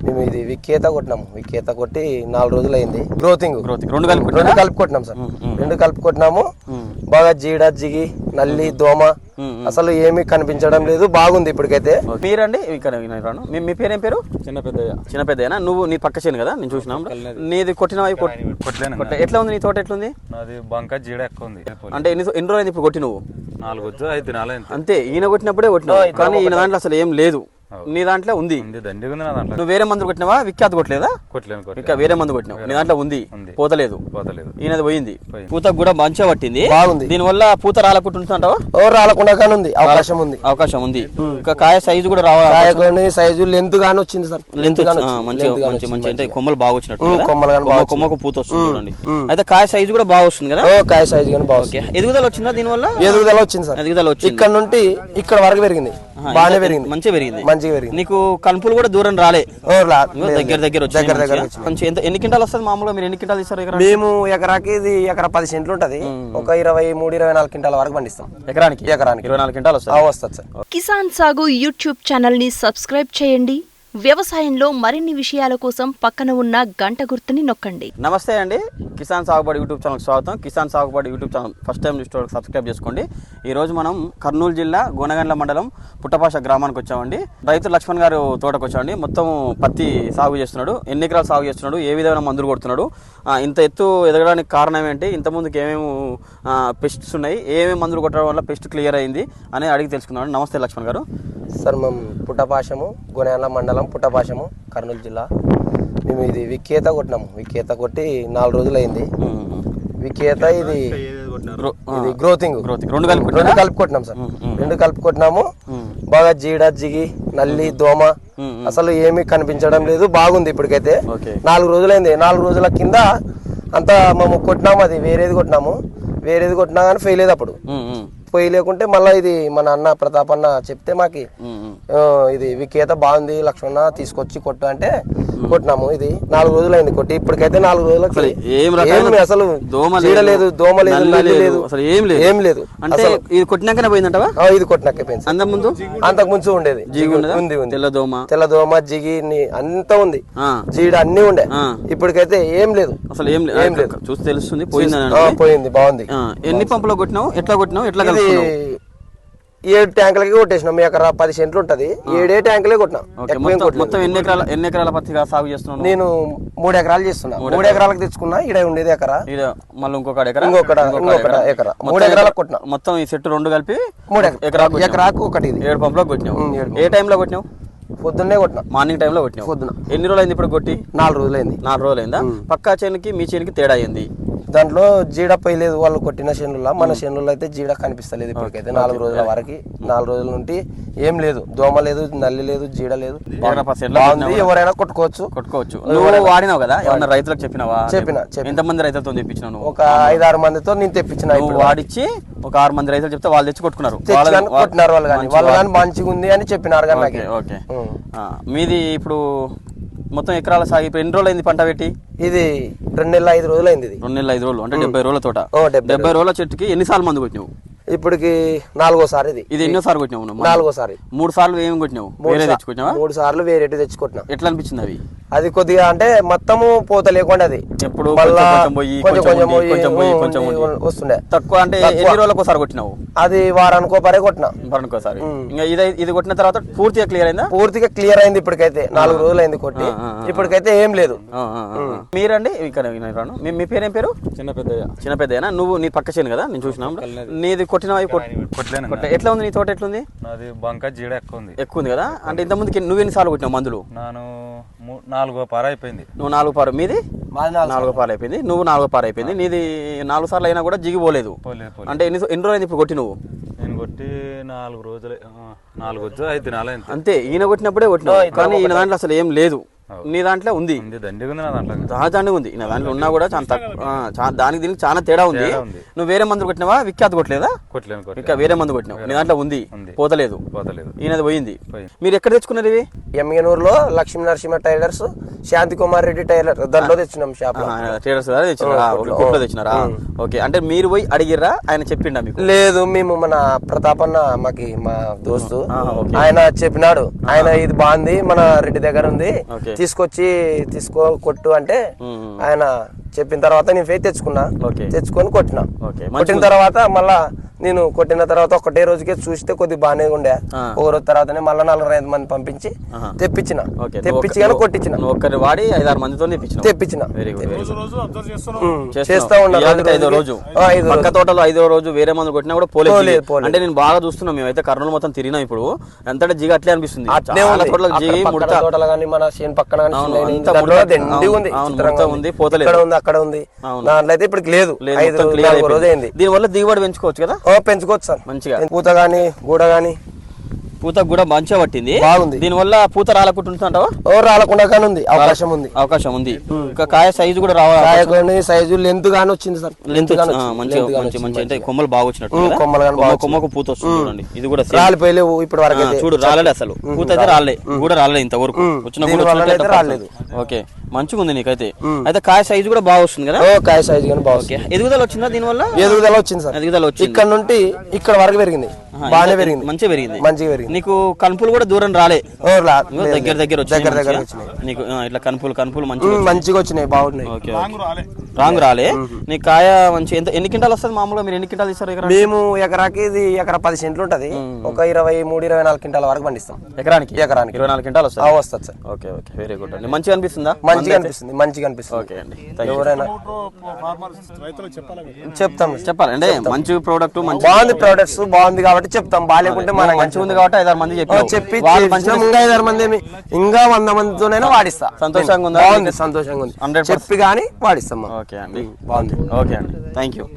మేము ఇది విక్కేత కొట్టినాము. విక్కేత కొట్టి 4 రోజులు అయింది. గ్రోతింగ్ రెండు కలిపి కొట్టినాం సార్. రెండు కలిపి కొట్టినాము. బాగా జీడ జిగి నల్లి దోమ అసలు ఏమీ కనిపించడం లేదు. బాగుంది ఇప్పటికైతే. మీరండి ఇక్కడ మీ పేరేం పేరు? చిన్న పెద్దయ్యనా? నువ్వు నీ పక్క చేను కదా నేను చూసినా. నీది కొట్టిన ఎట్లా ఉంది? నీ తోట ఎట్లుంది? నాది బంక జీడ ఎక్కువ ఉంది. అంటే ఎన్ని రోజులు ఇప్పుడు కొట్టి నువ్వు? 4 దినాలు అంతే. ఈయన కొట్టినప్పుడే కొట్టినావు, కానీ ఈయన దాంట్లో అసలు ఏం లేదు. నీ దాంట్లో ఉంది. నువ్వు వేరే మందు కొట్టినావా? విఖ్యాత కొట్టలేదా? ఇంకా వేరే మందు కొట్టినావు. నీ దాంట్లో ఉంది, పోతలేదు. ఈయనది పోయింది. పూత కూడా మంచిగా పట్టింది, బాగుంది. దీని వల్ల పూత రాలకుంటుంటావా? రాలకుండా ఉంది, అవకాశం ఉంది. ఇంకా కాయ సైజు కూడా రావాలి. సైజు లెంత్ గానీ వచ్చింది సార్. లెంత్ మంచి అంటే కొమ్మలు బాగా వచ్చినట్టు, కొమ్మకు పూత వస్తుంది చూడండి. అయితే కాయ సైజు కూడా బాగా వస్తుంది కదా? కాయ సైజు కానీ బాగా. ఎదుగుదల వచ్చిందా దీని వల్ల? ఎదుగుదల వచ్చింది సార్. ఎదుగుదల వచ్చింది. ఇక్కడ నుండి ఇక్కడ వరకు పెరిగింది, బాగానే పెరిగింది, మంచిగా పెరిగింది. నీకు కలుపులు కూడా దూరం రాలే, దగ్గర వచ్చి. ఎన్ని క్వింటాలు వస్తుంది మామూలుగా? మీరు ఎన్ని క్వింటాలు ఇస్తారు? మేము ఎకరాకి ఇది ఎకరా 10 సెంట్లు ఉంటది. ఒక 23-24 క్వింటాల వరకు పండిస్తాం. ఎకరానికి 24 క్వింటాలు వస్తుంది సార్. కిసాన్ సాగు యూట్యూబ్ ఛానల్ ని సబ్స్క్రైబ్ చేయండి. వ్యవసాయంలో మరిన్ని విషయాల కోసం పక్కన ఉన్న గంట గుర్తుని నొక్కండి. నమస్తే అండి, కిసాన్ సాగుబడి యూట్యూబ్ ఛానల్కి స్వాగతం. కిసాన్ సాగుబడి యూట్యూబ్ ఛానల్ ఫస్ట్ టైం చూస్తే సబ్స్క్రైబ్ చేసుకోండి. ఈరోజు మనం కర్నూలు జిల్లా గోనగండ్ల మండలం పుట్టపాష గ్రామానికి వచ్చామండి. రైతు లక్ష్మణ్ గారు తోటకు వచ్చామండి. మొత్తం పత్తి సాగు చేస్తున్నాడు. ఎన్ని ఎకరాలు సాగు చేస్తున్నాడు, ఏ విధమైన మందులు కొడుతున్నాడు, ఇంత ఎత్తు ఎదగడానికి కారణం ఏంటి, ఇంతకుముందుకు ఏమేమి పెస్ట్స్ ఉన్నాయి, ఏమేమి మందులు కొట్టడం వల్ల పెస్ట్ క్లియర్ అయింది అని అడిగి తెలుసుకున్నాడు. నమస్తే లక్ష్మణ్ గారు. సార్ మేము పుట్టపాషము, గోనగండ్ల మండలం పుట్టపాషము, కర్నూలు జిల్లా. మేము ఇది విక్కేత కొట్టినాము. విక్కేత కొట్టి 4 రోజులు అయింది. విక్కేత ఇది గ్రోతింగ్ రెండు కలిపి కొట్టినాం సార్. రెండు కలిపి కొట్టినాము. బాగా జీడ జిగి నల్లి దోమ అసలు ఏమీ కనిపించడం లేదు. బాగుంది ఇప్పటికైతే. 4 రోజులు అయింది. 4 రోజుల కింద అంతా మేము కొట్టినాము. అది వేరేది కొట్టినా కానీ ఫెయిల్ అయ్యేది. అప్పుడు పోయి లేకుంటే మళ్ళీ ఇది మన అన్న ప్రతాప్ అన్న చెప్తే మాకి ఇది విక్కేత బాగుంది లక్ష్మణ తీసుకొచ్చి కొట్టు అంటే కొట్టినాము. ఇది 4 రోజులు అయింది కొట్టి. ఇప్పటికైతే 4 రోజులకు అసలు లేదు, దోమ లేదు, నల్లి లేదు, ఏం లేదు. అంటే ఇది కొట్టినాకనే పోయిందంటవా? ఇది కొట్టినాకే పోయింది. అంతకు ముందు ఉండేది తెల్లదోమ జిగి అంతా ఉంది, జీడ అన్ని ఉండే. ఇప్పటికైతే ఏం లేదు, అసలు ఏం లేదు. చూసి తెలుస్తుంది పోయింది. బాగుంది. ఎన్ని పంపులో కొట్టినావు, ఎట్లా కొట్టినావు, ఎట్లా 7 ట్యాంకులకి కొట్టేసినాం. మీ ఎకరా 10 సెంట్లు ఉంటది. 7 ట్యాంకులే కొట్టినా. మొత్తం ఎన్ని ఎకరాల పత్తిగా సాగు చేస్తున్నాను? నేను 3 ఎకరాలు చేస్తున్నా. 3 ఎకరాలకు తెచ్చుకున్నా. ఇక్కడ ఉండేది ఎకరా, మళ్ళీ ఇంకొక ఎకరా, 3 ఎకరాలకు కొట్టినా. మొత్తం ఈ సెట్ 2 కలిపి 3 ఎకరాకు ఒకటి. 7 పంపులో కొట్టినావు. ఏ టైంలో కొట్టినావు? పొద్దున్నే కొట్టినా. మార్నింగ్ టైంలో కొట్టినావు. పొద్దున. ఎన్ని రోజులు అయింది ఇప్పుడు కొట్టి? 4 రోజులు అయింది. 4 రోజులు అయిందా? పక్కా చేనుకి మీ చేనుకి తేడా అయింది. దాంట్లో జీడ పోయలేదు. వాళ్ళు కొట్టిన చేనుల్లో, మన చేనుల్లో అయితే జీడ కనిపిస్తలేదు ఇప్పటికైతే. 4 రోజుల వరకు, 4 రోజుల నుండి ఏం లేదు, దోమ లేదు, నల్లి లేదు, జీడ లేదు. ఎవరైనా కొట్టుకోవచ్చు. నువ్వు వాడినావు కదా, ఏమన్నా రైతులకు చెప్పినావా? చెప్పిన. ఎంతమంది రైతులతో తెప్పించినావు? ఒక 5-6 మందితో నేను తెప్పించిన. వాడిచ్చి ఒక 6 మంది రైతులు చెప్తే వాళ్ళు తెచ్చి కొట్టుకున్నారు. కొట్టినారు వాళ్ళు కానీ మంచిగా ఉంది అని చెప్పినారు. కానీ మీది ఇప్పుడు మొత్తం ఎకరాల సాగు ఇప్పుడు ఎన్ని రోజులు అయింది పంట పెట్టి? ఇది 2 నెలల 5 రోజులు అయింది. 2 నెలల 5 రోజులు అంటే 70 రోజుల తోట. 70 రోజుల చెట్టుకి ఎన్నిసార్లు మందు కొట్టినావు? ఇప్పటికి 4వసారి. ఇది ఎన్నోసారి కొట్టినావు? 4వసారి. 3 సార్లు ఏమి కొట్టినావు? వేరే తెచ్చుకొచ్చినావా? 3 సార్లు వేరే తెచ్చుకుంటున్నా. ఎట్లా అనిపించింది అవి? అది కొద్దిగా అంటే మొత్తము పోత లేకుండా అది ఎప్పుడు కొంచెం వస్తుండే. తక్కువ అంటే ఎన్ని రోజులకు ఒకసారి కొట్టినావు? అది వారానికోసారి కొట్టినా. వారానికోసారి. ఇంకా ఇది కొట్టిన తర్వాత పూర్తిగా క్లియర్ అయిందా? పూర్తిగా క్లియర్ అయింది. ఇప్పటికైతే 4 రోజులు అయింది కొట్టి. ఇప్పటికైతే ఏం లేదు. మీరండి ఇక్కడ మీ పేరేం పేరు? చిన్న పెద్దయ్యనా? నువ్వు నీ పక్క చేను కదా నేను చూసినా. నీది కొట్టినవి ఎట్లా ఉంది? నీ తోట ఎట్లుంది? నాది బంక జీడ ఎక్కువ ఉంది కదా. అంటే ఇంత ముందుకి నువ్వు ఎన్నిసార్లు కొట్టినావు మందులు? నేను 4వ పార అయిపోయింది. నువ్వు 4వ పార. మీది 4వ పార అయిపోయింది. నువ్వు 4వ పార అయిపోయింది. నీది 4 సార్లు అయినా కూడా జిగిపోలేదు. అంటే ఎన్ని రోజులు అయింది ఇప్పుడు కొట్టి నువ్వు? నేను కొట్టి 4 రోజులు 5 దినాలు అయింది. అంతే. ఈయన కొట్టినప్పుడే కొట్టినావు, కానీ ఈయన దాంట్లో అసలు ఏం లేదు. నీ దాంట్లో ఉంది, దండిగా ఉంది. నా దాంట్లో ఉన్నా కూడా దానికి దీనికి చాలా తేడా ఉంది. నువ్వు వేరే మందులు కొట్టినావా? విఖ్యాత కొట్టలేదా? ఇంకా వేరే మందు కొట్టినావు. నీ దాంట్లో ఉంది, పోతలేదు. ఈయనది పోయింది. మీరు ఎక్కడ తెచ్చుకున్నారు ఇవి? ఎమ్మిగనూరులో లక్ష్మీ నరసింహ టైలర్స్, శాంతి కుమార్ రెడ్డి టైలర్ దాంట్లో తెచ్చినాం. షాప్ టైలర్స్ తెచ్చినారా? ఓకే. అంటే మీరు పోయి అడిగిర్రా? ఆయన చెప్పిండా మీకు? లేదు, మేము మన ప్రతాప్ అన్న మా దోస్తు ఆయన చెప్పినాడు. ఆయన ఇది బాగుంది, మన రెడ్డి దగ్గర ఉంది, కొట్టు అంటే ఆయన చెప్పిన తర్వాత నేను పోయి తెచ్చుకున్నా, తెచ్చుకొని కొట్టినా. కొట్టిన తర్వాత మళ్ళా నేను కొట్టిన తర్వాత ఒకటే రోజుకే చూస్తే కొద్దిగా బాగానే ఉండే. ఒక రోజు తర్వాతనే మళ్ళీ 4-5 మంది పంపించి తెప్పించిన కానీ కొట్టించిన. ఒక్కరి వాడి 5-6 మందితో తెప్పించిన. చేస్తా ఉండాలి. 5వ రోజు పక్క తోటలో 5వ రోజు వేరే మంది కొట్టినా కూడా పోలేదు. అంటే నేను బాగా చూస్తున్నాం, మేమైతే కర్నూలు మొత్తం తిరిగినాం. ఇప్పుడు ఎంత జిగ అట్లే అనిపిస్తుంది. తోటలు కానీ మన చేను పక్కన ఉంది, పోతలేదు, అక్కడ ఉంది. దాంట్లో అయితే ఇప్పుడు లేదు. రోజు అయింది. దీని వల్ల దిగుబడి పెంచుకోవచ్చు కదా? పెంచుకోవచ్చు సార్ మంచిగా. పూత గానీ గూడ గానీ పూత కూడా మంచిగా పట్టింది, బాగుంది. దీని వల్ల పూత రాలకుంటుంటావా? రాలకుండా కానీ ఉంది, అవకాశం ఉంది. ఇంకా కాయ సైజు కూడా రావాలి, సైజు లెంత్ గానీ వచ్చింది సార్. లెంత్ మంచి అంటే కొమ్మలు బాగా వచ్చినట్టు, కొమ్మకు పూత వస్తుంది చూడండి. ఇది కూడా రాలిపోయలేవు ఇప్పుడు వరకు, చూడు రాలేదు అసలు, పూత అయితే రాలే కూడా రాలేదు ఇంతవరకు. వచ్చిన రాలేదు. ఓకే, మంచిగా ఉంది నీకైతే. అయితే కాయ సైజు కూడా బాగా వస్తుంది కదా? కాయ సైజు కానీ బాగా. ఎదుగుదల వచ్చిందా దీని వల్ల? ఎదుగుదల వచ్చింది సార్. ఎదుగుదల వచ్చింది. ఇక్కడ నుండి ఇక్కడ వరకు పెరిగింది, బాగానే పెరిగింది, మంచిగా పెరిగింది. పెరిగింది. నీకు కనుపులు కూడా దూరం రాలే, దగ్గర వచ్చినాయి నీకు. ఇట్లా కనుపులు మంచిగా వచ్చినాయి, బాగున్నాయి. రాంగ్ రాలే. నీ కాయ మంచి ఎన్ని క్వింటాలు వస్తుంది మామూలుగా? మీరు ఎన్ని క్వింటాలు ఇస్తారు? మేము ఎకరాకి ఇది ఎకరా 10 సెంట్లు ఉంటది, ఒక 23-24 క్వింటాల వరకు పండిస్తాం. ఎకరానికి 24 క్వింటాలు వస్తుంది సార్. ఓకే, వెరీ గుడ్ అండి. మంచిగా అనిపిస్తుందా? మంచిగా అనిపిస్తుంది. ఓకే అండి, ఎవరైనా చెప్పాలండి. మంచి ప్రోడక్ట్, బాగుంది, ప్రొడక్ట్స్ బాగుంది కాబట్టి చెప్తాం. బాగాలేకుంటే మనం మంచిగా ఉంది కాబట్టి 5-6 మంది చెప్పి ఇంకా 5-6 మంది ఇంకా 100 మందితోనైనా వాడిస్తా. సంతోషంగా ఉందా? సంతోషంగా ఉంది, చెప్పి కానీ వాడిస్తాం. ఓకే అండి, బాగుంది. ఓకే అండి, థ్యాంక్ యూ.